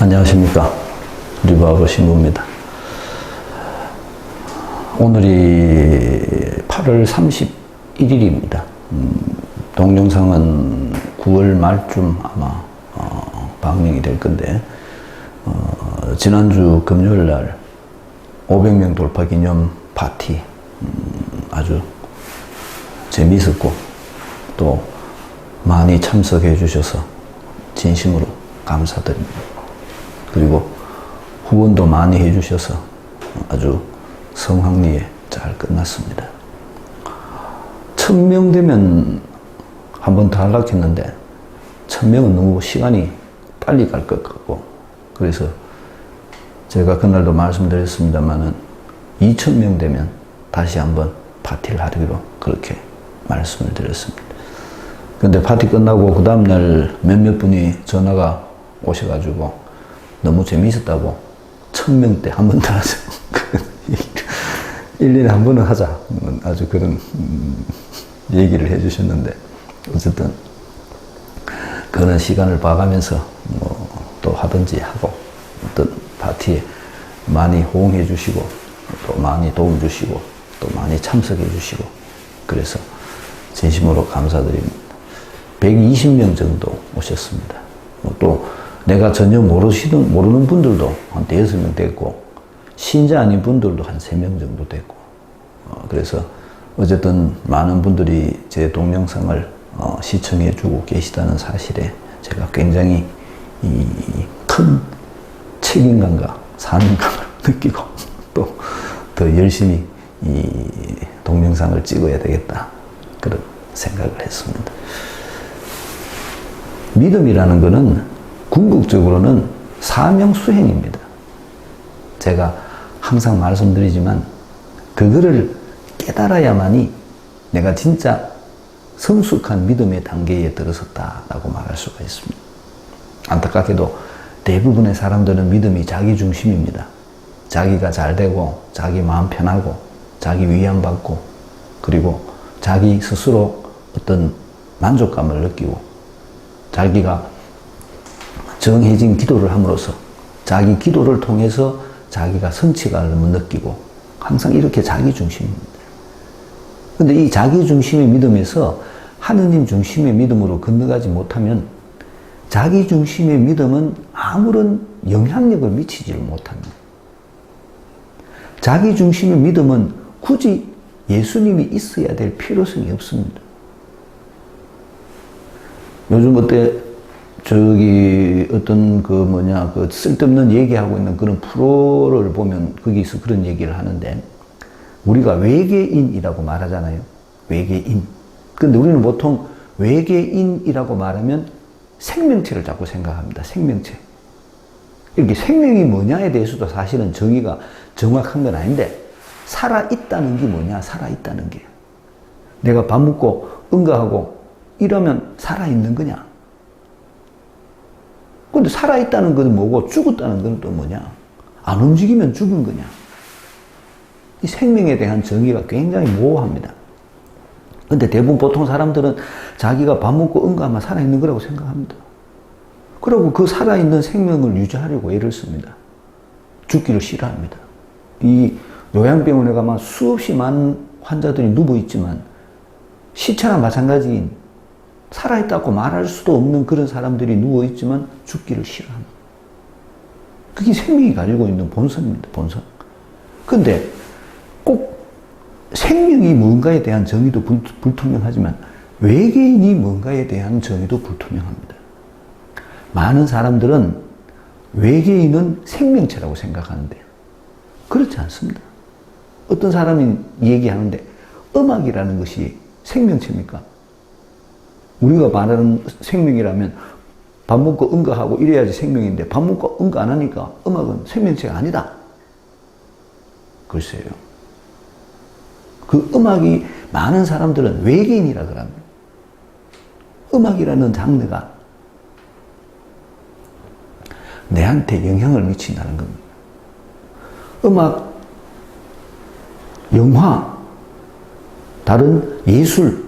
안녕하십니까. 리바브 신부입니다. 오늘이 8월 31일입니다. 동영상은 9월 말쯤 아마 방영이 될 건데, 지난주 금요일 날 500명 돌파 기념 파티 아주 재미있었고 또 많이 참석해 주셔서 진심으로 감사드립니다. 그리고 후원도 많이 해주셔서 아주 성황리에 잘 끝났습니다. 1000명 되면 한 번 더 하려고 했는데 1000명은 너무 시간이 빨리 갈 것 같고, 그래서 제가 그날도 말씀드렸습니다만은 2000명 되면 다시 한번 파티를 하기로 그렇게 말씀을 드렸습니다. 근데 파티 끝나고 그 다음날 몇몇 분이 전화가 오셔가지고 너무 재미있었다고 1000명 때 한 번 더 하자. 1년에 한 번은 하자. 아주 그런 얘기를 해주셨는데, 어쨌든 그런 시간을 봐가면서 또 하든지 하고, 어떤 파티에 많이 호응해 주시고 또 많이 도움 주시고 또 많이 참석해 주시고, 그래서 진심으로 감사드립니다. 120명 정도 오셨습니다. 또 내가 전혀 모르는 분들도 한 5명 됐고, 신자 아닌 분들도 한 3명 정도 됐고, 그래서 어쨌든 많은 분들이 제 동영상을 시청해 주고 계시다는 사실에 제가 굉장히 큰 책임감과 사명감을 느끼고, 또 더 열심히 이 동영상을 찍어야 되겠다, 그런 생각을 했습니다. 믿음이라는 것은 궁극적으로는 사명 수행입니다. 제가 항상 말씀드리지만 그거를 깨달아야만이 내가 진짜 성숙한 믿음의 단계에 들어섰다라고 말할 수가 있습니다. 안타깝게도 대부분의 사람들은 믿음이 자기 중심입니다. 자기가 잘 되고, 자기 마음 편하고, 자기 위안받고, 그리고 자기 스스로 어떤 만족감을 느끼고, 자기가 정해진 기도를 함으로써 자기 기도를 통해서 자기가 성취감을 느끼고, 항상 이렇게 자기 중심입니다. 근데 이 자기 중심의 믿음에서 하느님 중심의 믿음으로 건너가지 못하면 자기 중심의 믿음은 아무런 영향력을 미치지를 못합니다. 자기 중심의 믿음은 굳이 예수님이 있어야 될 필요성이 없습니다. 요즘 어떤 그 쓸데없는 얘기하고 있는 그런 프로를 보면 거기서 그런 얘기를 하는데, 우리가 외계인이라고 말하잖아요. 외계인. 근데 우리는 보통 외계인이라고 말하면 생명체를 자꾸 생각합니다. 생명체. 이렇게 생명이 뭐냐에 대해서도 사실은 정의가 정확한 건 아닌데, 살아있다는 게 뭐냐, 살아있다는 게. 내가 밥 먹고 응가하고 이러면 살아있는 거냐? 근데 살아있다는 건 뭐고 죽었다는 건 또 뭐냐? 안 움직이면 죽은 거냐? 이 생명에 대한 정의가 굉장히 모호합니다. 근데 대부분 보통 사람들은 자기가 밥 먹고 응가하면 살아있는 거라고 생각합니다. 그리고 그 살아있는 생명을 유지하려고 애를 씁니다. 죽기를 싫어합니다. 이 요양병원에 가면 수없이 많은 환자들이 누워있지만 시체나 마찬가지인, 살아있다고 말할 수도 없는 그런 사람들이 누워있지만 죽기를 싫어합니다. 그게 생명이 가지고 있는 본성입니다, 본성. 근데 꼭 생명이 뭔가에 대한 정의도 불투명하지만 외계인이 뭔가에 대한 정의도 불투명합니다. 많은 사람들은 외계인은 생명체라고 생각하는데 그렇지 않습니다. 어떤 사람이 얘기하는데 음악이라는 것이 생명체입니까? 우리가 말하는 생명이라면 밥 먹고 응가하고 이래야지 생명인데, 밥 먹고 응가 안 하니까 음악은 생명체가 아니다. 글쎄요. 그 음악이 많은 사람들은 외계인이라 그럽니다. 음악이라는 장르가 내한테 영향을 미친다는 겁니다. 음악, 영화, 다른 예술,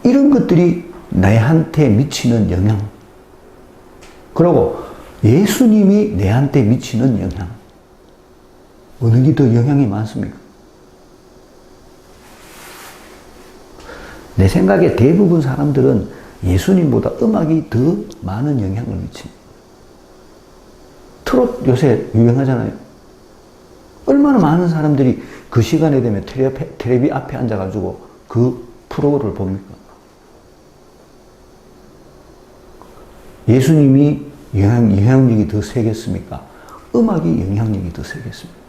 이런 것들이 나한테 미치는 영향. 그리고 예수님이 내한테 미치는 영향, 어느 게 더 영향이 많습니까? 내 생각에 대부분 사람들은 예수님보다 음악이 더 많은 영향을 미칩니다. 트롯 요새 유행하잖아요. 얼마나 많은 사람들이 그 시간에 되면 텔레비 앞에 앉아가지고 그 프로를 봅니까? 예수님이 영향력이 더 세겠습니까? 음악이 영향력이 더 세겠습니까?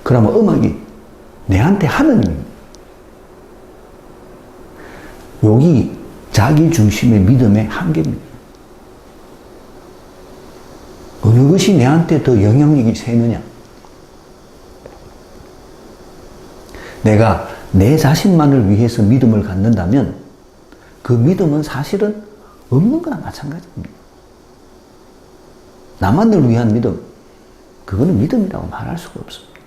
그러면 음악이 내한테 하느님입니다. 여기 자기 중심의 믿음의 한계입니다. 어느 것이 내한테 더 영향력이 세느냐? 내가 내 자신만을 위해서 믿음을 갖는다면 그 믿음은 사실은 없는 거나 마찬가지입니다. 나만을 위한 믿음, 그거는 믿음이라고 말할 수가 없습니다.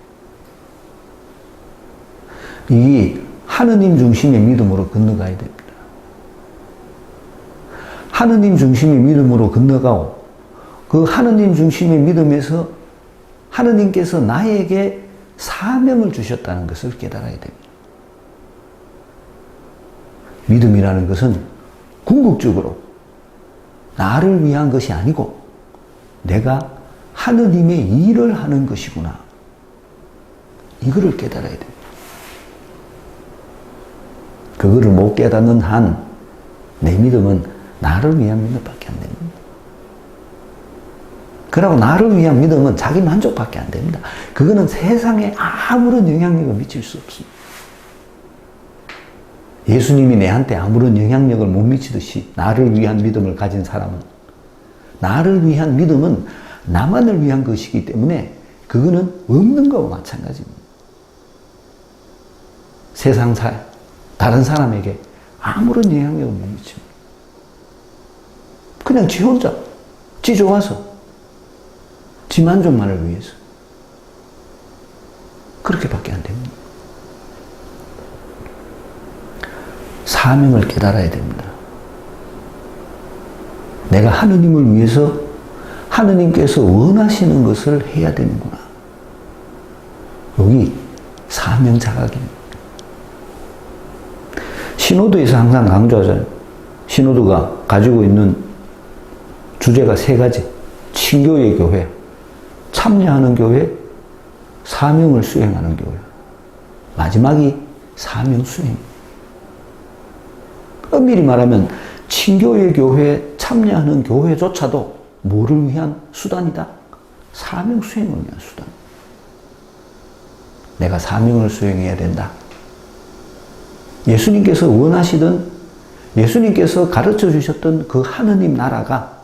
이게 하느님 중심의 믿음으로 건너가야 됩니다. 하느님 중심의 믿음으로 건너가고 그 하느님 중심의 믿음에서 하느님께서 나에게 사명을 주셨다는 것을 깨달아야 됩니다. 믿음이라는 것은 궁극적으로 나를 위한 것이 아니고 내가 하느님의 일을 하는 것이구나. 이거를 깨달아야 됩니다. 그거를 못 깨닫는 한 내 믿음은 나를 위한 믿음밖에 안 됩니다. 그러고 나를 위한 믿음은 자기 만족밖에 안 됩니다. 그거는 세상에 아무런 영향력을 미칠 수 없습니다. 예수님이 내한테 아무런 영향력을 못 미치듯이 나를 위한 믿음을 가진 사람은, 나를 위한 믿음은 나만을 위한 것이기 때문에 그거는 없는 거와 마찬가지입니다. 세상 다른 사람에게 아무런 영향력을 못 미칩니다. 그냥 지 혼자, 지 좋아서, 지 만족만을 위해서. 그렇게밖에 안 됩니다. 사명을 깨달아야 됩니다. 내가 하느님을 위해서 하느님께서 원하시는 것을 해야 되는구나. 여기 사명 자각입니다. 신호도에서 항상 강조하잖아요. 신호도가 가지고 있는 주제가 세 가지. 친교의 교회, 참여하는 교회, 사명을 수행하는 교회. 마지막이 사명 수행. 엄밀히 말하면 친교의 교회, 참여하는 교회조차도 뭐를 위한 수단이다? 사명 수행을 위한 수단. 내가 사명을 수행해야 된다. 예수님께서 원하시던, 예수님께서 가르쳐 주셨던 그 하느님 나라가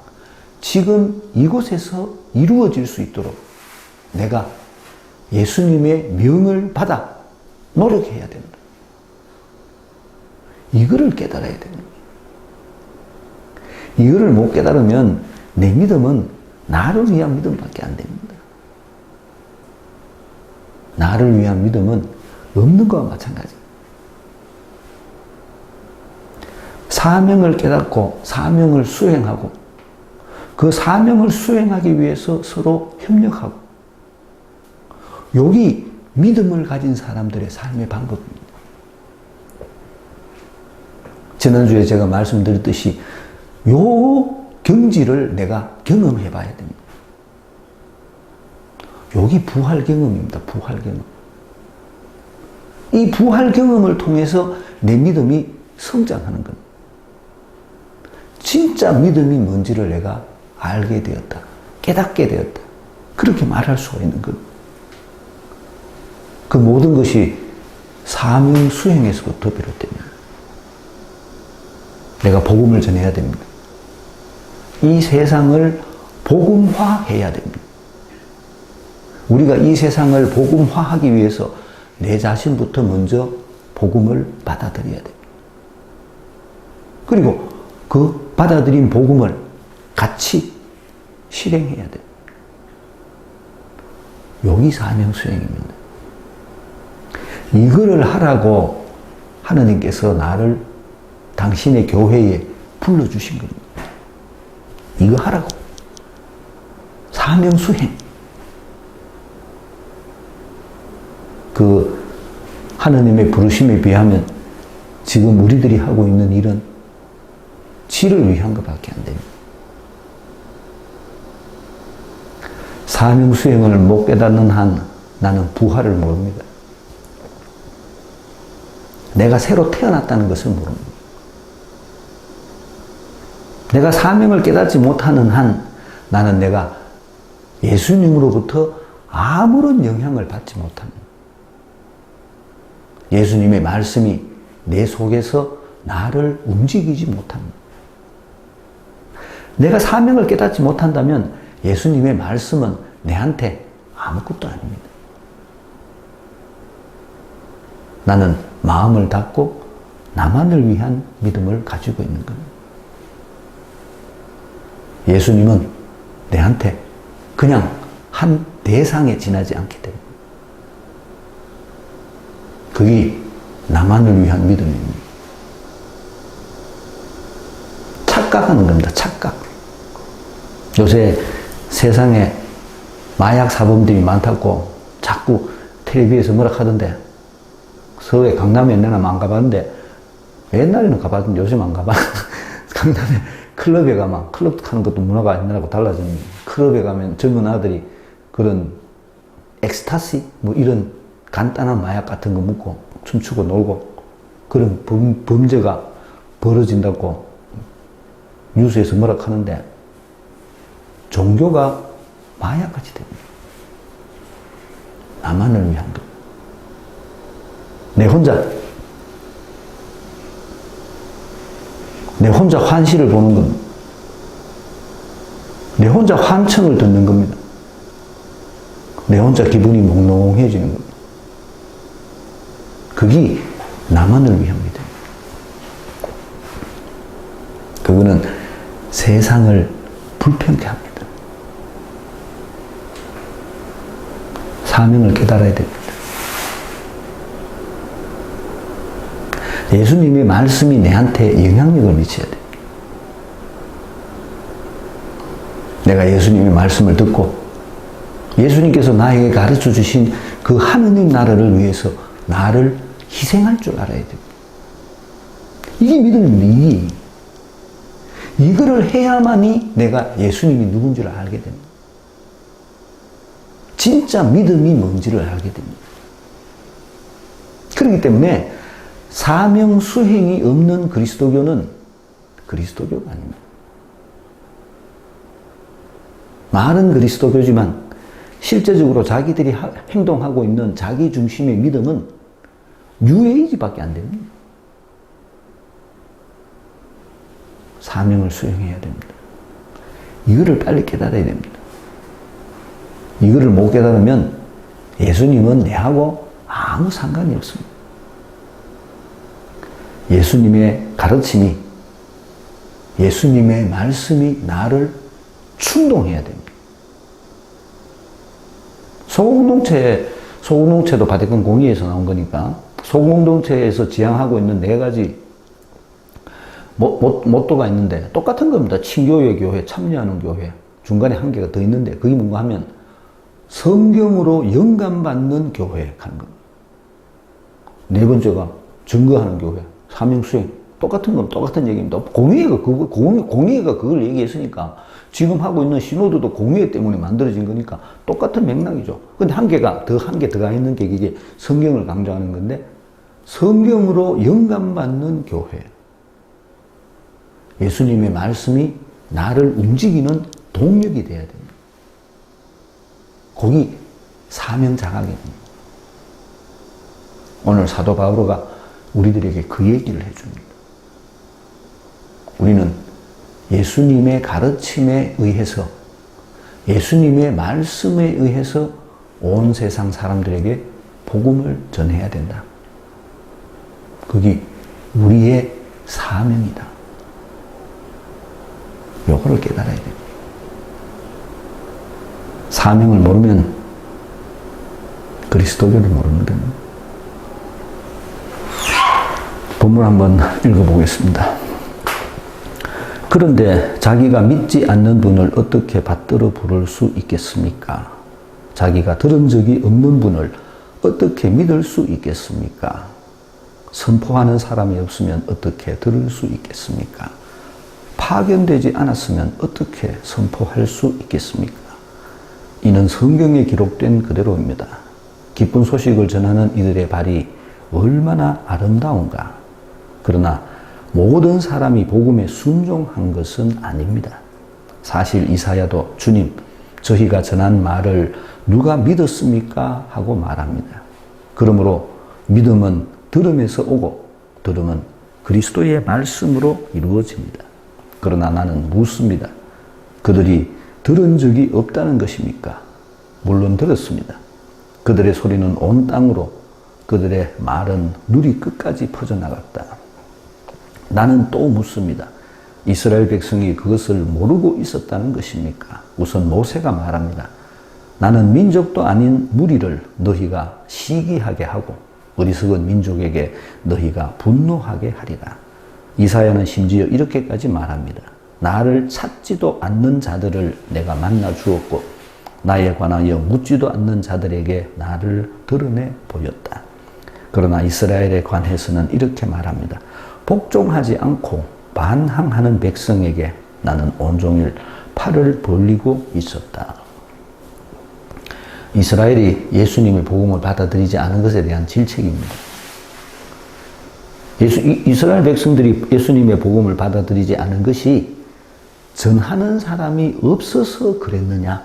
지금 이곳에서 이루어질 수 있도록 내가 예수님의 명을 받아 노력해야 된다. 이거를 깨달아야 됩니다. 이거를 못 깨달으면 내 믿음은 나를 위한 믿음밖에 안 됩니다. 나를 위한 믿음은 없는 것과 마찬가지입니다. 사명을 깨닫고 사명을 수행하고 그 사명을 수행하기 위해서 서로 협력하고, 여기 믿음을 가진 사람들의 삶의 방법입니다. 지난주에 제가 말씀드렸듯이 요 경지를 내가 경험해 봐야 됩니다. 여기 부활 경험입니다. 부활 경험. 이 부활 경험을 통해서 내 믿음이 성장하는 겁니다. 진짜 믿음이 뭔지를 내가 알게 되었다. 깨닫게 되었다. 그렇게 말할 수가 있는 겁니다. 그 모든 것이 사명 수행에서부터 비롯됩니다. 내가 복음을 전해야 됩니다. 이 세상을 복음화해야 됩니다. 우리가 이 세상을 복음화하기 위해서 내 자신부터 먼저 복음을 받아들여야 됩니다. 그리고 그 받아들인 복음을 같이 실행해야 됩니다. 여기 사명 수행입니다. 이거를 하라고 하느님께서 나를 당신의 교회에 불러주신 겁니다. 이거 하라고. 사명 수행. 그 하느님의 부르심에 비하면 지금 우리들이 하고 있는 일은 지를 위한 것밖에 안 됩니다. 사명 수행을 못 깨닫는 한 나는 부활을 모릅니다. 내가 새로 태어났다는 것을 모릅니다. 내가 사명을 깨닫지 못하는 한 나는 내가 예수님으로부터 아무런 영향을 받지 못합니다. 예수님의 말씀이 내 속에서 나를 움직이지 못합니다. 내가 사명을 깨닫지 못한다면 예수님의 말씀은 내한테 아무것도 아닙니다. 나는 마음을 닫고 나만을 위한 믿음을 가지고 있는 겁니다. 예수님은 내한테 그냥 한 대상에 지나지 않기 때문에 그게 나만을 위한 믿음입니다. 착각하는 겁니다. 착각. 요새 세상에 마약 사범들이 많다고 자꾸 텔레비에서 뭐라 하던데 서울에 강남에 옛날에는 안 가봤는데 옛날에는 가봤는데 요즘 안 가봐. 강남에 클럽에 가면 클럽 하는 것도 문화가 옛날하고 달라졌는데 클럽에 가면 젊은 아들이 그런 엑스타시 뭐 이런 간단한 마약 같은 거 먹고 춤추고 놀고 그런 범죄가 벌어진다고 뉴스에서 뭐라 하는데 종교가 마약같이 됩니다. 나만을 위한 것. 내 혼자 환시를 보는 겁니다. 내 혼자 환청을 듣는 겁니다. 내 혼자 기분이 몽롱해지는 겁니다. 그게 나만을 위한 믿음. 그거는 세상을 불편케 합니다. 사명을 깨달아야 됩니다. 예수님의 말씀이 내한테 영향력을 미쳐야 됩니다. 내가 예수님의 말씀을 듣고 예수님께서 나에게 가르쳐 주신 그 하느님 나라를 위해서 나를 희생할 줄 알아야 됩니다. 이게 믿음입니다. 이거를 해야만이 내가 예수님이 누군지를 알게 됩니다. 진짜 믿음이 뭔지를 알게 됩니다. 그렇기 때문에 사명 수행이 없는 그리스도교는 그리스도교가 아닙니다. 말은 그리스도교지만 실제적으로 자기들이 행동하고 있는 자기 중심의 믿음은 뉴에이지밖에 안 됩니다. 사명을 수행해야 됩니다. 이거를 빨리 깨달아야 됩니다. 이거를 못 깨달으면 예수님은 내하고 아무 상관이 없습니다. 예수님의 가르침이, 예수님의 말씀이 나를 충동해야 됩니다. 소공동체도 바티칸 공의에서 나온 거니까 소공동체에서 지향하고 있는 4가지 모토가 있는데 똑같은 겁니다. 친교회 교회, 참여하는 교회. 중간에 한 개가 더 있는데 그게 뭔가 하면 성경으로 영감받는 교회 하는 겁니다. 4번째가 증거하는 교회, 사명수행. 똑같은 건 똑같은 얘기입니다. 공의회가 그걸 얘기했으니까 지금 하고 있는 신호도도 공의회 때문에 만들어진 거니까 똑같은 맥락이죠. 근데 한 개 더가 있는 게 이게 성경을 강조하는 건데 성경으로 영감받는 교회. 예수님의 말씀이 나를 움직이는 동력이 돼야 됩니다. 거기 사명 자각입니다. 오늘 사도 바오로가 우리들에게 그 얘기를 해줍니다. 우리는 예수님의 가르침에 의해서 예수님의 말씀에 의해서 온 세상 사람들에게 복음을 전해야 된다. 그게 우리의 사명이다. 요거를 깨달아야 됩니다. 사명을 모르면 그리스도교를 모르는 겁니다. 본문 한번 읽어보겠습니다. 그런데 자기가 믿지 않는 분을 어떻게 받들어 부를 수 있겠습니까? 자기가 들은 적이 없는 분을 어떻게 믿을 수 있겠습니까? 선포하는 사람이 없으면 어떻게 들을 수 있겠습니까? 파견되지 않았으면 어떻게 선포할 수 있겠습니까? 이는 성경에 기록된 그대로입니다. 기쁜 소식을 전하는 이들의 발이 얼마나 아름다운가. 그러나 모든 사람이 복음에 순종한 것은 아닙니다. 사실 이사야도 주님, 저희가 전한 말을 누가 믿었습니까? 하고 말합니다. 그러므로 믿음은 들음에서 오고 들음은 그리스도의 말씀으로 이루어집니다. 그러나 나는 묻습니다. 그들이 들은 적이 없다는 것입니까? 물론 들었습니다. 그들의 소리는 온 땅으로, 그들의 말은 누리 끝까지 퍼져나갔다. 나는 또 묻습니다. 이스라엘 백성이 그것을 모르고 있었다는 것입니까? 우선 모세가 말합니다. 나는 민족도 아닌 무리를 너희가 시기하게 하고 어리석은 민족에게 너희가 분노하게 하리라. 이사야는 심지어 이렇게까지 말합니다. 나를 찾지도 않는 자들을 내가 만나 주었고 나에 관하여 묻지도 않는 자들에게 나를 드러내 보였다. 그러나 이스라엘에 관해서는 이렇게 말합니다. 복종하지 않고 반항하는 백성에게 나는 온종일 팔을 벌리고 있었다. 이스라엘이 예수님의 복음을 받아들이지 않은 것에 대한 질책입니다. 이스라엘 백성들이 예수님의 복음을 받아들이지 않은 것이 전하는 사람이 없어서 그랬느냐?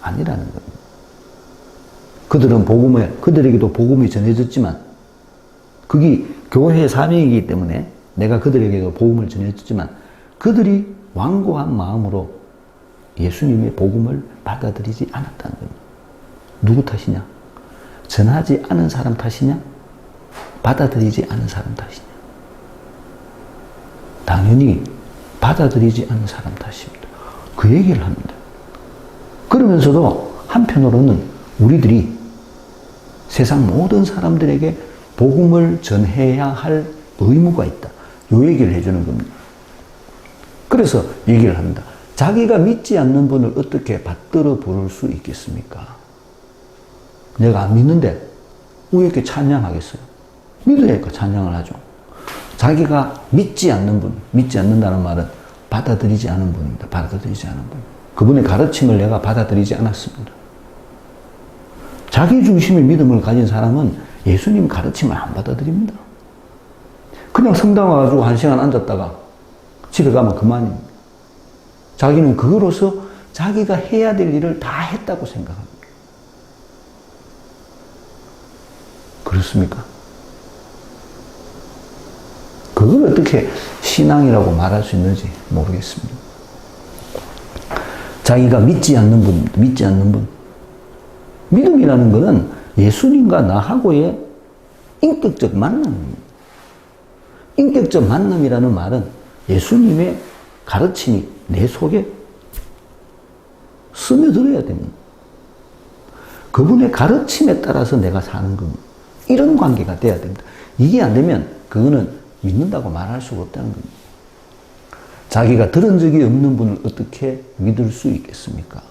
아니라는 겁니다. 그들에게도 복음이 전해졌지만, 그게 교회의 사명이기 때문에 내가 그들에게도 복음을 전해줬지만, 그들이 완고한 마음으로 예수님의 복음을 받아들이지 않았다는 겁니다. 누구 탓이냐? 전하지 않은 사람 탓이냐? 받아들이지 않은 사람 탓이냐? 당연히 받아들이지 않은 사람 탓입니다. 그 얘기를 합니다. 그러면서도 한편으로는 우리들이 세상 모든 사람들에게 복음을 전해야 할 의무가 있다. 이 얘기를 해주는 겁니다. 그래서 얘기를 합니다. 자기가 믿지 않는 분을 어떻게 받들어 부를 수 있겠습니까? 내가 안 믿는데 왜 이렇게 찬양하겠어요? 믿으니까 찬양을 하죠. 자기가 믿지 않는 분, 믿지 않는다는 말은 받아들이지 않은 분입니다. 받아들이지 않은 분. 그분의 가르침을 내가 받아들이지 않았습니다. 자기 중심의 믿음을 가진 사람은 예수님 가르침을 안 받아들입니다. 그냥 성당 와가지고 1시간 앉았다가 집에 가면 그만입니다. 자기는 그거로서 자기가 해야 될 일을 다 했다고 생각합니다. 그렇습니까? 그걸 어떻게 신앙이라고 말할 수 있는지 모르겠습니다. 자기가 믿지 않는 분, 믿지 않는 분. 믿음이라는 것은 예수님과 나하고의 인격적 만남입니다. 인격적 만남이라는 말은 예수님의 가르침이 내 속에 스며들어야 됩니다. 그분의 가르침에 따라서 내가 사는 겁니다. 이런 관계가 돼야 됩니다. 이게 안 되면 그거는 믿는다고 말할 수가 없다는 겁니다. 자기가 들은 적이 없는 분을 어떻게 믿을 수 있겠습니까?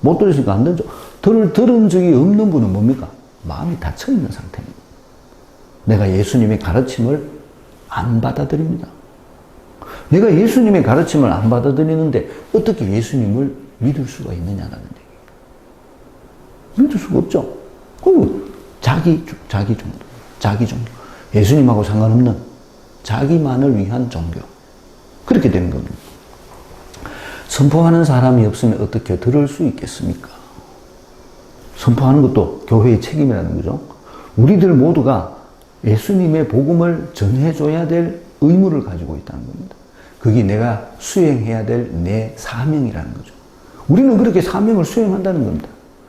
못 들으니까 안 되죠. 들은 적이 없는 분은 뭡니까? 마음이 닫혀있는 상태입니다. 내가 예수님의 가르침을 안 받아들입니다. 내가 예수님의 가르침을 안 받아들이는데 어떻게 예수님을 믿을 수가 있느냐라는 얘기예요. 믿을 수가 없죠. 자기 종교. 예수님하고 상관없는 자기만을 위한 종교. 그렇게 되는 겁니다. 선포하는 사람이 없으면 어떻게 들을 수 있겠습니까? 선포하는 것도 교회의 책임이라는 거죠. 우리들 모두가 예수님의 복음을 전해줘야 될 의무를 가지고 있다는 겁니다. 그게 내가 수행해야 될 내 사명이라는 거죠. 우리는 그렇게 사명을 수행한다는 겁니다.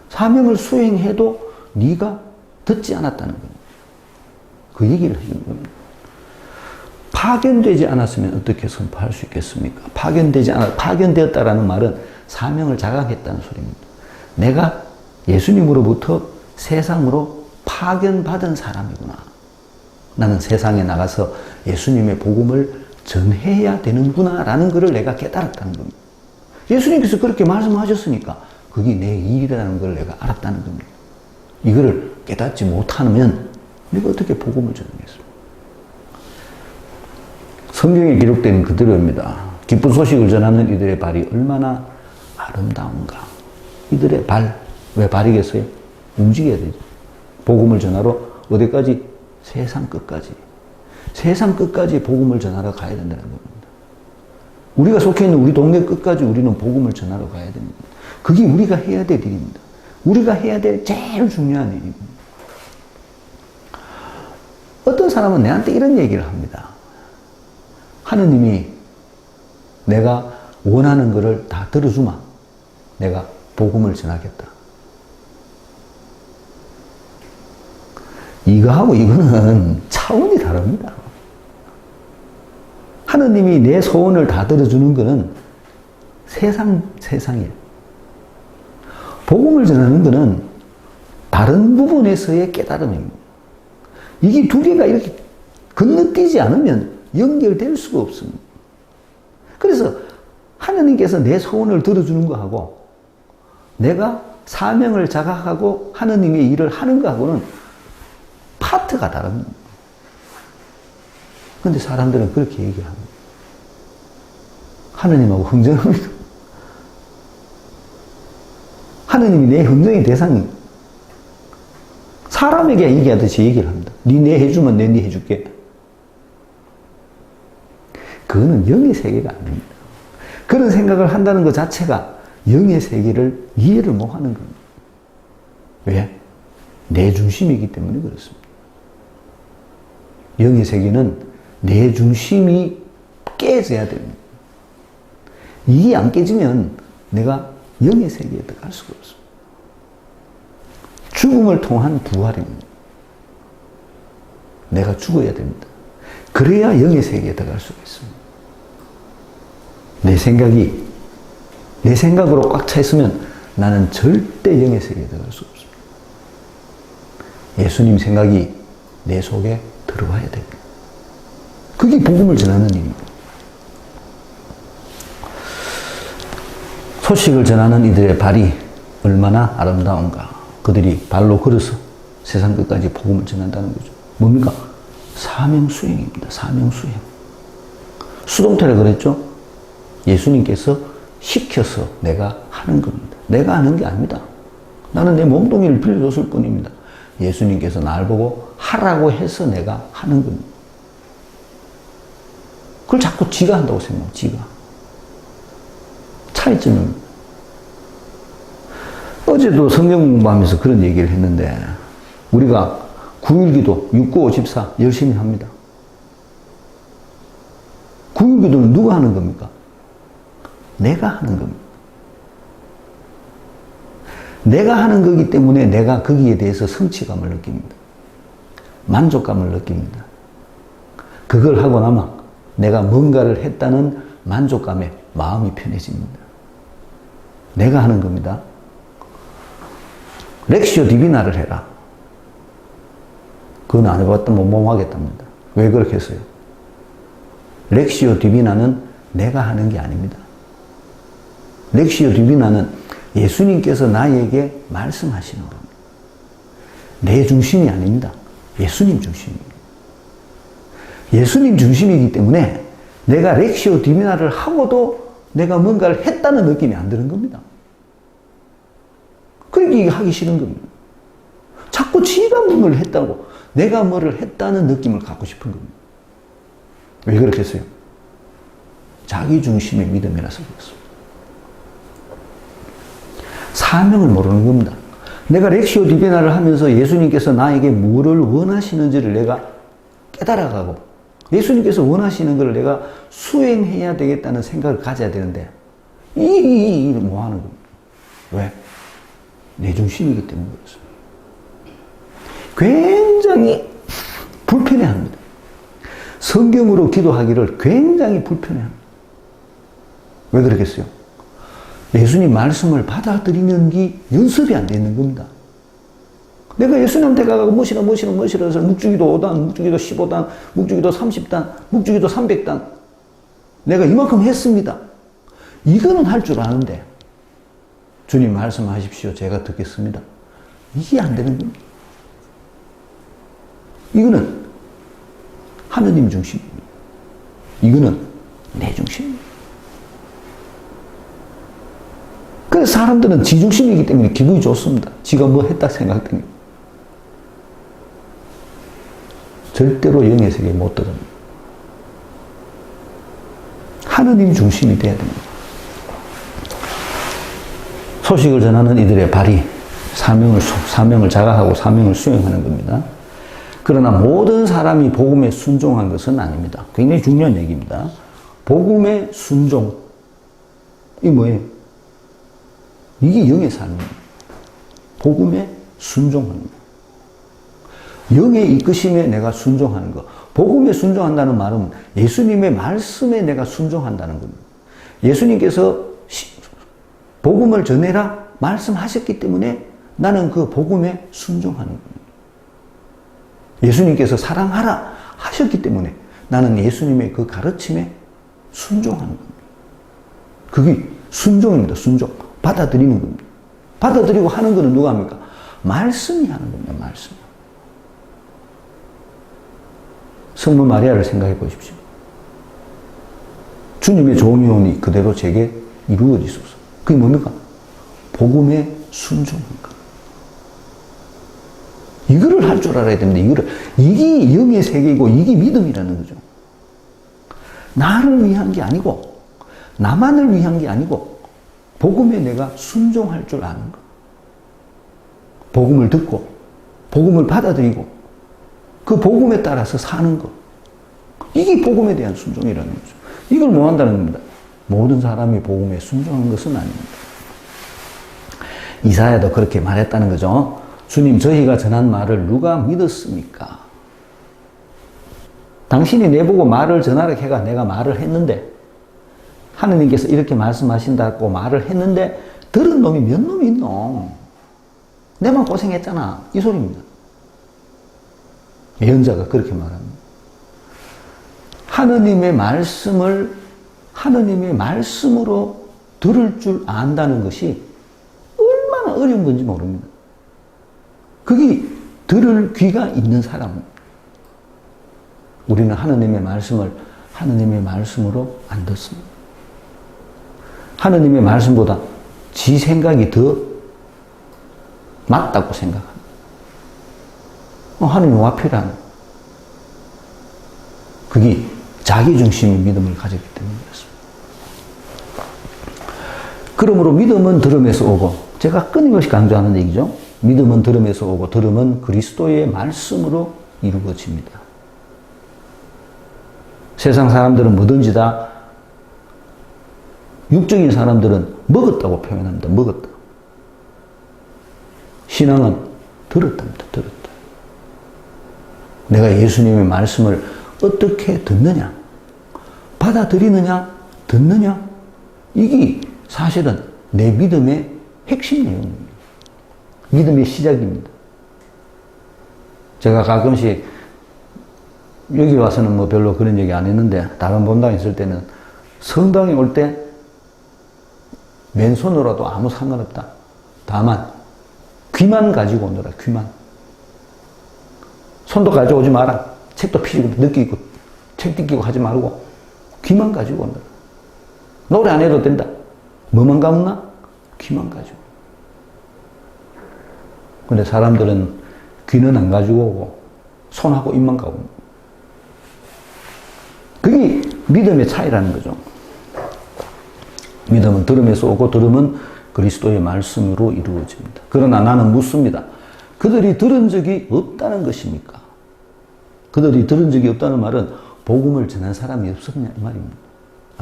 사명을 수행해도 네가 듣지 않았다는 겁니다. 그 얘기를 해주는 겁니다. 파견되지 않았으면 어떻게 선포할 수 있겠습니까? 파견되었다라는 말은 사명을 자각했다는 소리입니다. 내가 예수님으로부터 세상으로 파견받은 사람이구나. 나는 세상에 나가서 예수님의 복음을 전해야 되는구나 라는 것을 내가 깨달았다는 겁니다. 예수님께서 그렇게 말씀하셨으니까 그게 내 일이라는 걸 내가 알았다는 겁니다. 이거를 깨닫지 못하면 내가 어떻게 복음을 전하겠습니까? 성경에 기록된 그대로입니다. 기쁜 소식을 전하는 이들의 발이 얼마나 아름다운가. 이들의 발, 왜 발이겠어요? 움직여야 되죠. 복음을 전하러 어디까지? 세상 끝까지. 세상 끝까지 복음을 전하러 가야 된다는 겁니다. 우리가 속해 있는 우리 동네 끝까지 우리는 복음을 전하러 가야 됩니다. 그게 우리가 해야 될 일입니다. 우리가 해야 될 제일 중요한 일입니다. 어떤 사람은 내한테 이런 얘기를 합니다. 하느님이 내가 원하는 것을 다 들어주마. 내가 복음을 전하겠다. 이거하고 이거는 차원이 다릅니다. 하느님이 내 소원을 다 들어주는 것은 세상일. 복음을 전하는 것은 다른 부분에서의 깨달음입니다. 이게 두 개가 이렇게 건너뛰지 않으면 연결될 수가 없습니다. 그래서 하느님께서 내 소원을 들어주는 거하고 내가 사명을 자각하고 하느님의 일을 하는 거하고는 파트가 다릅니다. 그런데 사람들은 그렇게 얘기합니다. 하느님하고 흥정합니다. 하느님이 내 흥정의 대상이 사람에게 얘기하듯이 얘기를 합니다. 네 해주면 네 해줄게. 그거는 영의 세계가 아닙니다. 그런 생각을 한다는 것 자체가 영의 세계를 이해를 못하는 겁니다. 왜? 내 중심이기 때문에 그렇습니다. 영의 세계는 내 중심이 깨져야 됩니다. 이게 안 깨지면 내가 영의 세계에 들어갈 수가 없습니다. 죽음을 통한 부활입니다. 내가 죽어야 됩니다. 그래야 영의 세계에 들어갈 수가 있습니다. 내 생각이 내 생각으로 꽉 차 있으면 나는 절대 영의 세계에 들어갈 수 없습니다. 예수님 생각이 내 속에 들어와야 됩니다. 그게 복음을 전하는 일입니다. 소식을 전하는 이들의 발이 얼마나 아름다운가. 그들이 발로 걸어서 세상 끝까지 복음을 전한다는 거죠. 뭡니까? 사명수행입니다. 사명수행. 수동태라 그랬죠? 예수님께서 시켜서 내가 하는 겁니다. 내가 하는 게 아닙니다. 나는 내 몸뚱이를 빌려줬을 뿐입니다. 예수님께서 날 보고 하라고 해서 내가 하는 겁니다. 그걸 자꾸 지가 한다고 생각합니다. 지가. 차이점입니다. 어제도 성경 공부하면서 그런 얘기를 했는데 우리가 9일기도 6954 열심히 합니다. 9일기도는 누가 하는 겁니까? 내가 하는 겁니다. 내가 하는 거기 때문에 내가 거기에 대해서 성취감을 느낍니다. 만족감을 느낍니다. 그걸 하고 나면 내가 뭔가를 했다는 만족감에 마음이 편해집니다. 내가 하는 겁니다. 렉시오 디비나를 해라. 그건 안 해봤다면 못 하겠답니다. 왜 그렇게 했어요? 렉시오 디비나는 내가 하는 게 아닙니다. 렉시오 디비나는 예수님께서 나에게 말씀하시는 겁니다. 내 중심이 아닙니다. 예수님 중심입니다. 예수님 중심이기 때문에 내가 렉시오 디비나를 하고도 내가 뭔가를 했다는 느낌이 안 드는 겁니다. 그러니까 이게 하기 싫은 겁니다. 자꾸 지가 뭔가를 했다고 내가 뭐를 했다는 느낌을 갖고 싶은 겁니다. 왜 그렇게 했어요? 자기 중심의 믿음이라서 그렇습니다. 사명을 모르는 겁니다. 내가 렉시오 디비나를 하면서 예수님께서 나에게 뭐를 원하시는지를 내가 깨달아가고 예수님께서 원하시는 것을 내가 수행해야 되겠다는 생각을 가져야 되는데 이 일을 뭐 하는 겁니다. 왜? 내 중심이기 때문에 그렇습니다. 굉장히 불편해합니다. 성경으로 기도하기를 굉장히 불편해합니다. 왜 그러겠어요? 예수님 말씀을 받아들이는 게 연습이 안 되는 겁니다. 내가 예수님한테 가고 뭐시라 해서 묵주기도 5단, 묵주기도 15단, 묵주기도 30단, 묵주기도 300단 내가 이만큼 했습니다. 이거는 할 줄 아는데 주님 말씀하십시오. 제가 듣겠습니다. 이게 안 되는 겁니다. 이거는 하느님 중심입니다. 이거는 내 중심입니다. 그래서 사람들은 지 중심이기 때문에 기분이 좋습니다. 지가 뭐 했다 생각되니 절대로 영의 세계에 못 들어갑니다. 하느님 중심이 돼야 됩니다. 소식을 전하는 이들의 발이 사명을 자각하고 사명을 수행하는 겁니다. 그러나 모든 사람이 복음에 순종한 것은 아닙니다. 굉장히 중요한 얘기입니다. 복음의 순종. 이게 뭐예요? 이게 영의 삶입니다. 복음에 순종하는 거. 영의 이끄심에 내가 순종하는 거. 복음에 순종한다는 말은 예수님의 말씀에 내가 순종한다는 겁니다. 예수님께서 복음을 전해라 말씀하셨기 때문에 나는 그 복음에 순종하는 겁니다. 예수님께서 사랑하라 하셨기 때문에 나는 예수님의 그 가르침에 순종하는 겁니다. 그게 순종입니다. 순종. 받아들이는 겁니다. 받아들이고 하는 거는 누가 합니까? 말씀이 하는 겁니다. 말씀. 성모 마리아를 생각해 보십시오. 주님의 좋은 유언이 그대로 제게 이루어지소서. 그게 뭡니까? 복음에 순종한 것. 이거를 할 줄 알아야 됩니다. 이게 영의 세계이고 이게 믿음이라는 거죠. 나를 위한 게 아니고 나만을 위한 게 아니고 복음에 내가 순종할 줄 아는 것. 복음을 듣고 복음을 받아들이고 그 복음에 따라서 사는 것. 이게 복음에 대한 순종이라는 거죠. 이걸 뭐 한다는 겁니다. 모든 사람이 복음에 순종한 것은 아닙니다. 이사야도 그렇게 말했다는 거죠. 주님, 저희가 전한 말을 누가 믿었습니까? 당신이 내보고 말을 전하라 해가 내가 말을 했는데 하느님께서 이렇게 말씀하신다고 말을 했는데 들은 놈이 몇 놈이 있노? 내만 고생했잖아. 이 소리입니다. 예언자가 그렇게 말합니다. 하느님의 말씀을 하느님의 말씀으로 들을 줄 안다는 것이 얼마나 어려운 건지 모릅니다. 그게 들을 귀가 있는 사람. 우리는 하느님의 말씀을 하느님의 말씀으로 안 듣습니다. 하느님의 말씀보다 지 생각이 더 맞다고 생각합니다. 하느님이 와 필요한 그게 자기중심의 믿음을 가졌기 때문이었습니다. 그러므로 믿음은 들음에서 오고, 제가 끊임없이 강조하는 얘기죠. 믿음은 들음에서 오고 들음은 그리스도의 말씀으로 이루어집니다. 세상 사람들은 뭐든지 다 육적인 사람들은 먹었다고 표현합니다. 먹었다. 신앙은 들었답니다. 들었다. 내가 예수님의 말씀을 어떻게 듣느냐, 받아들이느냐, 듣느냐, 이게 사실은 내 믿음의 핵심 내용입니다. 믿음의 시작입니다. 제가 가끔씩 여기 와서는 뭐 별로 그런 얘기 안 했는데 다른 본당 있을 때는 성당에 올 때 맨손으로도 아무 상관없다. 다만 귀만 가지고 오너라. 귀만. 손도 가져오지 마라. 책도 피고 늦게 있고 책 뜯기고 하지 말고 귀만 가지고 오너라. 노래 안 해도 된다. 뭐만 가문나? 귀만 가지고. 근데 사람들은 귀는 안 가지고 오고 손하고 입만 가고. 그게 믿음의 차이라는 거죠. 믿음은 들음에서 오고 들음은 그리스도의 말씀으로 이루어집니다. 그러나 나는 묻습니다. 그들이 들은 적이 없다는 것입니까? 그들이 들은 적이 없다는 말은 복음을 전한 사람이 없었냐 이 말입니다.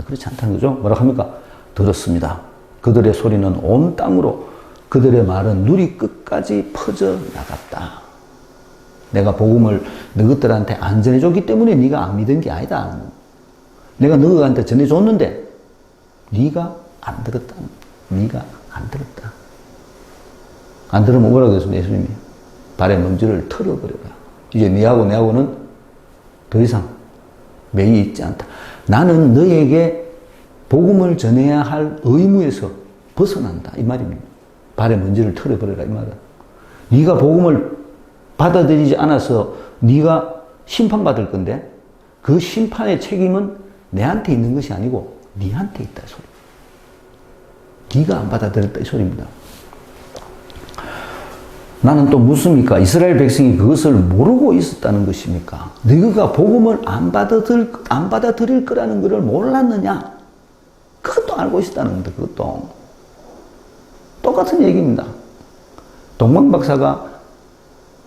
그렇지 않다는 거죠. 뭐라고 합니까? 들었습니다. 그들의 소리는 온 땅으로, 그들의 말은 누리 끝까지 퍼져 나갔다. 내가 복음을 너희들한테 안 전해줬기 때문에 네가 안 믿은 게 아니다. 내가 너희한테 전해줬는데 네가 안 들었다. 네가 안 들었다. 안 들으면 뭐라고 했습니까? 예수님이 발에 먼지를 털어버려라. 이제 네하고 내하고는 더 이상 매이 있지 않다. 나는 너에게 복음을 전해야 할 의무에서 벗어난다. 이 말입니다. 발에 먼지를 털어버려라. 이 말이야. 네가 복음을 받아들이지 않아서 네가 심판받을 건데 그 심판의 책임은 내한테 있는 것이 아니고 네한테 있다. 이 소리. 네가 안 받아들였다. 이 소리입니다. 나는 또 묻습니까? 이스라엘 백성이 그것을 모르고 있었다는 것입니까? 너희가 복음을 안 받아들일 거라는 것을 몰랐느냐? 그것도 알고 있었다는 겁니다. 그것도. 똑같은 얘기입니다. 동방 박사가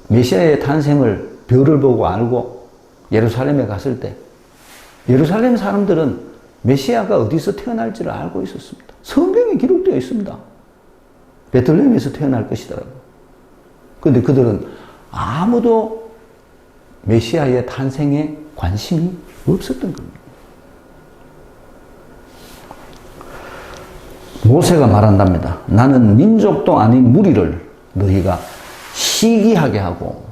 메시아의 탄생을 별을 보고 알고 예루살렘에 갔을 때 예루살렘 사람들은 메시아가 어디서 태어날지를 알고 있었습니다. 성경에 기록되어 있습니다. 베들레헴에서 태어날 것이더라고요. 그런데 그들은 아무도 메시아의 탄생에 관심이 없었던 겁니다. 모세가 말한답니다. 나는 민족도 아닌 무리를 너희가 시기하게 하고,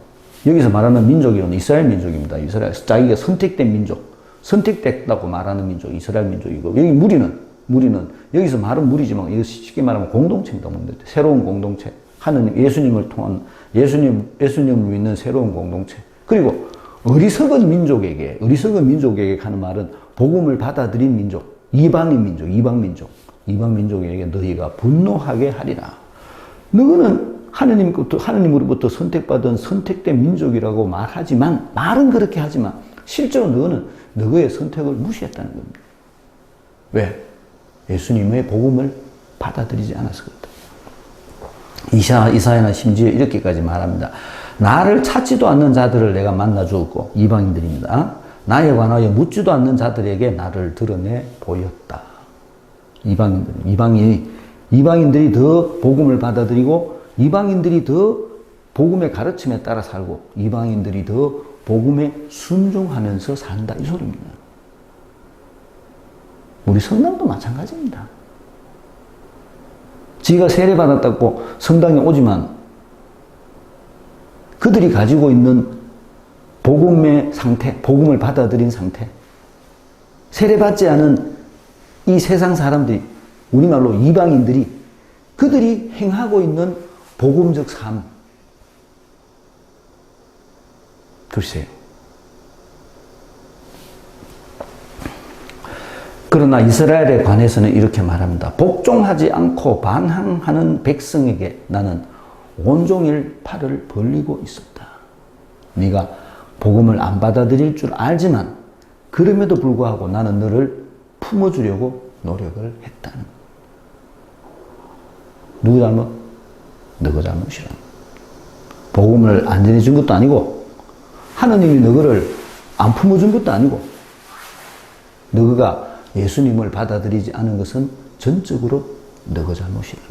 여기서 말하는 민족이론 이스라엘 민족입니다. 이스라엘, 자기가 선택된 민족, 선택됐다고 말하는 민족, 이스라엘 민족이고, 여기 무리는 여기서 말은 무리지만 이거 쉽게 말하면 공동체입니다. 새로운 공동체, 하느님, 예수님을 통한 예수님을 믿는 새로운 공동체. 그리고 어리석은 민족에게 하는 말은 복음을 받아들인 민족, 이방 민족에게 너희가 분노하게 하리라. 너는 하느님으로부터 선택받은 선택된 민족이라고 말은 그렇게 하지만 실제로 너는 너의 선택을 무시했다는 겁니다. 왜? 예수님의 복음을 받아들이지 않아서 그렇다. 이사야는 심지어 이렇게까지 말합니다. 나를 찾지도 않는 자들을 내가 만나 주었고, 이방인들입니다. 나에 관하여 묻지도 않는 자들에게 나를 드러내 보였다. 이방인들이 더 복음을 받아들이고, 이방인들이 더 복음의 가르침에 따라 살고, 이방인들이 더 복음에 순종하면서 산다. 이 소리입니다. 우리 성당도 마찬가지입니다. 지가 세례받았다고 성당에 오지만 그들이 가지고 있는 복음의 상태, 복음을 받아들인 상태, 세례받지 않은 이 세상 사람들이, 우리말로 이방인들이, 그들이 행하고 있는 복음적 삶, 글쎄요. 그러나 이스라엘에 관해서는 이렇게 말합니다. 복종하지 않고 반항하는 백성에게 나는 온종일 팔을 벌리고 있었다. 네가 복음을 안 받아들일 줄 알지만 그럼에도 불구하고 나는 너를 품어주려고 노력을 했다는. 누구 잘못? 너가 잘못이라. 복음을 안 전해준 것도 아니고 하느님이 너를 안 품어준 것도 아니고 너가 예수님을 받아들이지 않은 것은 전적으로 너가 잘못이라는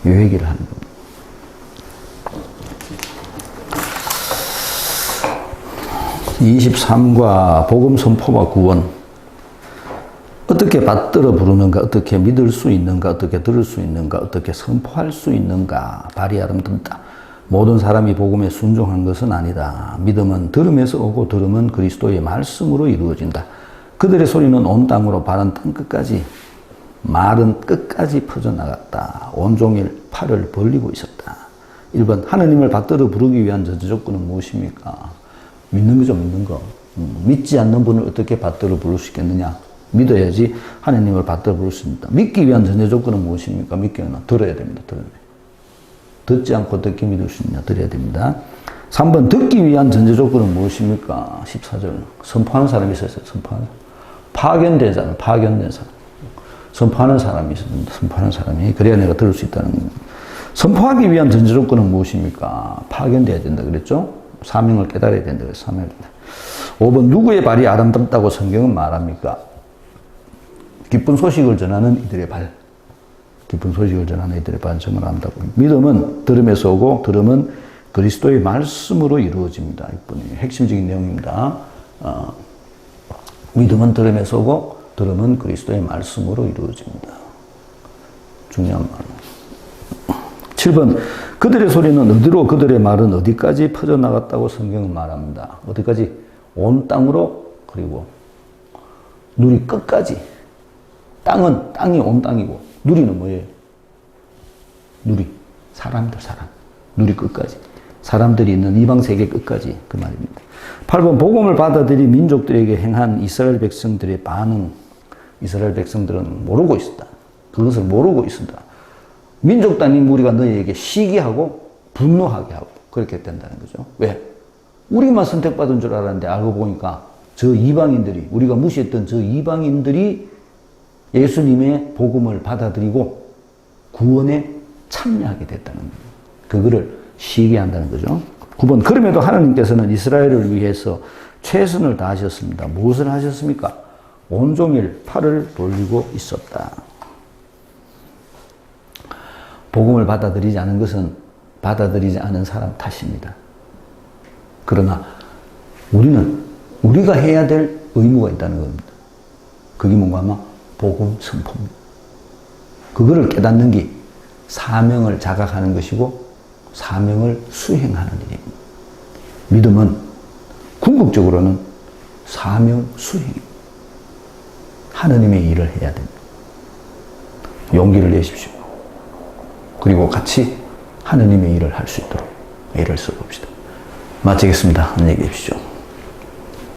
거예요. 이 얘기를 하는 겁니다. (23과) 복음 선포와 구원. 어떻게 받들어 부르는가, 어떻게 믿을 수 있는가, 어떻게 들을 수 있는가, 어떻게 선포할 수 있는가. 발이 아름답다. 모든 사람이 복음에 순종한 것은 아니다. 믿음은 들음에서 오고 들음은 그리스도의 말씀으로 이루어진다. 그들의 소리는 온 땅으로 바른 땅 끝까지, 말은 끝까지 퍼져나갔다. 온종일 팔을 벌리고 있었다. 1번, 하느님을 받들어 부르기 위한 전제 조건은 무엇입니까? 믿는 거죠, 믿는 거. 믿지 않는 분을 어떻게 받들어 부를 수 있겠느냐? 믿어야지 하느님을 받들어 부를 수 있다. 믿기 위한 전제 조건은 무엇입니까? 믿기 위한 들어야 됩니다. 듣지 않고 어떻게 믿을 수 있냐? 들어야 됩니다. 3번, 듣기 위한 전제 조건은 무엇입니까? 14절. 선포하는 사람이 있었어요. 파견된 사람. 선포하는 사람이 있습니다. 선포하는 사람이. 그래야 내가 들을 수 있다는 겁니다. 선포하기 위한 전제 조건은 무엇입니까? 파견돼야 된다 그랬죠? 사명을 깨달아야 된다 그랬어요. 사명을 깨달아야 된다. 5번, 누구의 발이 아름답다고 성경은 말합니까? 기쁜 소식을 전하는 이들의 발. 기쁜 소식을 전하는 이들의 발 정말 아름답고. 믿음은 들음에서 오고 들음은 그리스도의 말씀으로 이루어집니다. 이분이 핵심적인 내용입니다. 믿음은 들음에서 오고 들음은 그리스도의 말씀으로 이루어집니다. 중요한 말. 7번, 그들의 소리는 어디로, 그들의 말은 어디까지 퍼져나갔다고 성경은 말합니다. 어디까지? 온 땅으로, 그리고 누리 끝까지. 땅은 땅이 온 땅이고 누리는 뭐예요? 누리. 사람들, 사람. 누리 끝까지. 사람들이 있는 이방 세계 끝까지 그 말입니다. 8번 복음을 받아들인 민족들에게 행한 이스라엘 백성들의 반응. 이스라엘 백성들은 모르고 있었다. 그것을 모르고 있었다. 민족 단위 무리가 너희에게 시기하고 분노하게 하고 그렇게 된다는 거죠. 왜? 우리만 선택받은 줄 알았는데 알고 보니까 저 이방인들이, 우리가 무시했던 저 이방인들이 예수님의 복음을 받아들이고 구원에 참여하게 됐다는 거예요. 그거를 시기한다는 거죠. 9번 그럼에도 하나님께서는 이스라엘을 위해서 최선을 다하셨습니다. 무엇을 하셨습니까? 온종일 팔을 돌리고 있었다. 복음을 받아들이지 않은 것은 받아들이지 않은 사람 탓입니다. 그러나 우리가 해야 될 의무가 있다는 겁니다. 그게 뭔가 하면 복음 선포입니다. 그거를 깨닫는 게 사명을 자각하는 것이고 사명을 수행하는 일입니다. 믿음은 궁극적으로는 사명 수행입니다. 하느님의 일을 해야 됩니다. 용기를 내십시오. 그리고 같이 하느님의 일을 할 수 있도록 애를 써봅시다. 마치겠습니다. 안녕히 계십시오.